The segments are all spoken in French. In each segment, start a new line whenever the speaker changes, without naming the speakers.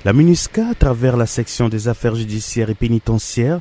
La MINUSCA, à travers la section des affaires judiciaires et pénitentiaires,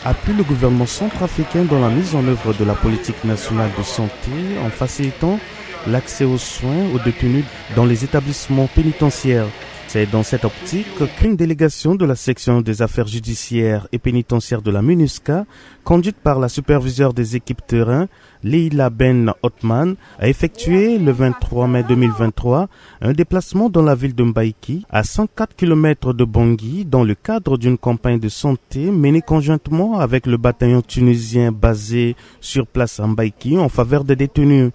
appuie le gouvernement centrafricain dans la mise en œuvre de la politique nationale de santé en facilitant l'accès aux soins aux détenus dans les établissements pénitentiaires. C'est dans cette optique qu'une délégation de la section des affaires judiciaires et pénitentiaires de la MINUSCA, conduite par la superviseure des équipes terrain, Leila Ben Othman, a effectué le 23 mai 2023 un déplacement dans la ville de Mbaïki, à 104 km de Bangui, dans le cadre d'une campagne de santé menée conjointement avec le bataillon tunisien basé sur place à Mbaïki en faveur des détenus.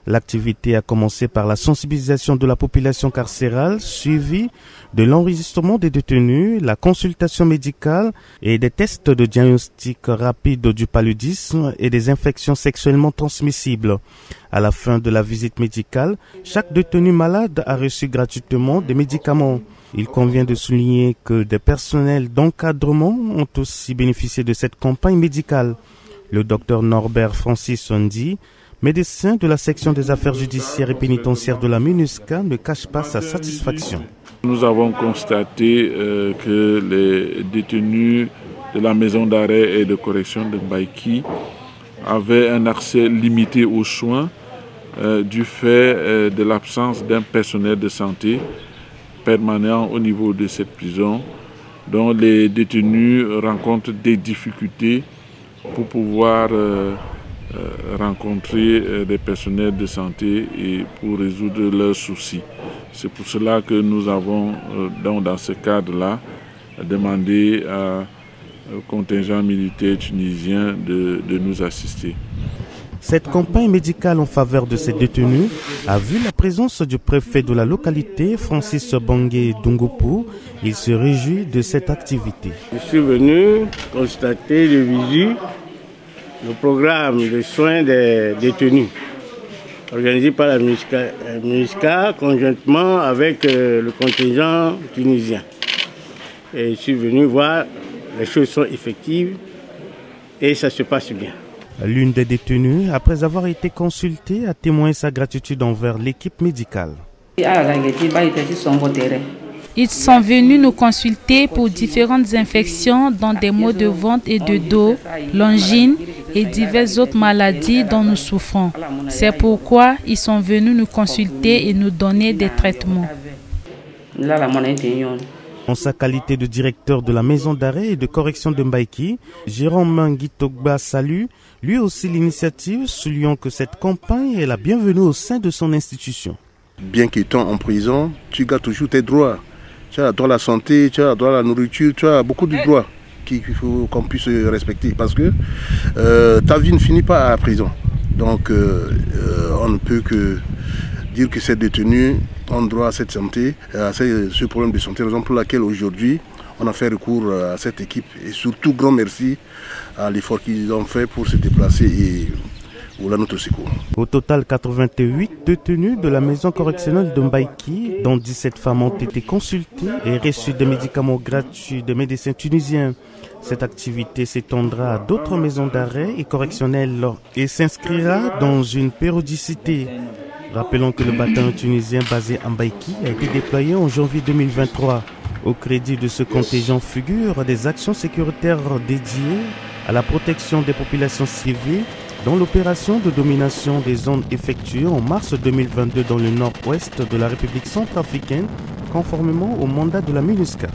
L'activité a commencé par la sensibilisation de la population carcérale, suivie de l'enregistrement des détenus, la consultation médicale et des tests de diagnostic rapide du paludisme et des infections sexuellement transmissibles. À la fin de la visite médicale, chaque détenu malade a reçu gratuitement des médicaments. Il convient de souligner que des personnels d'encadrement ont aussi bénéficié de cette campagne médicale. Le docteur Norbert Francis Sondi, médecin de la section des affaires judiciaires et pénitentiaires de la MINUSCA, ne cache pas sa satisfaction.
Nous avons constaté que les détenus de la maison d'arrêt et de correction de Mbaïki avaient un accès limité aux soins du fait de l'absence d'un personnel de santé permanent au niveau de cette prison, dont les détenus rencontrent des difficultés pour pouvoir rencontrer des personnels de santé et pour résoudre leurs soucis. C'est pour cela que nous avons, dans ce cadre-là, demandé au contingent militaire tunisien de nous assister.
Cette campagne médicale en faveur de ces détenus a vu la présence du préfet de la localité, Francis Bangué Dungoupou. Il se réjouit de cette activité.
Je suis venu constater de visu le programme de soins des détenus organisé par la MINUSCA conjointement avec le contingent tunisien. Et je suis venu voir, les choses sont effectives et ça se passe bien.
L'une des détenues, après avoir été consultée, a témoigné sa gratitude envers l'équipe médicale.
Ils sont venus nous consulter pour différentes infections dont des maux de ventre et de dos, l'angine et diverses autres maladies dont nous souffrons. C'est pourquoi ils sont venus nous consulter et nous donner des traitements.
En sa qualité de directeur de la maison d'arrêt et de correction de Mbaïki, Jérôme Mangitogba salue lui aussi l'initiative, soulignant que cette campagne est la bienvenue au sein de son institution.
Bien qu'étant en prison, tu gardes toujours tes droits. Tu as le droit à la santé, tu as le droit à la nourriture, tu as beaucoup de droits qu'il faut qu'on puisse respecter parce que ta vie ne finit pas à la prison. Donc on ne peut que dire que ces détenus ont droit à cette santé, à ce problème de santé, raison pour laquelle aujourd'hui on a fait recours à cette équipe et surtout grand merci à l'effort qu'ils ont fait pour se déplacer et notre secours.
Au total, 88 détenus de la maison correctionnelle de Mbaïki, dont 17 femmes ont été consultées et reçu des médicaments gratuits des médecins tunisiens. Cette activité s'étendra à d'autres maisons d'arrêt et correctionnelles et s'inscrira dans une périodicité. Rappelons que le bataillon tunisien basé à Mbaïki a été déployé en janvier 2023. Au crédit de ce contingent figurent des actions sécuritaires dédiées à la protection des populations civiles dans l'opération de domination des zones effectuée en mars 2022 dans le nord-ouest de la République centrafricaine, conformément au mandat de la MINUSCA.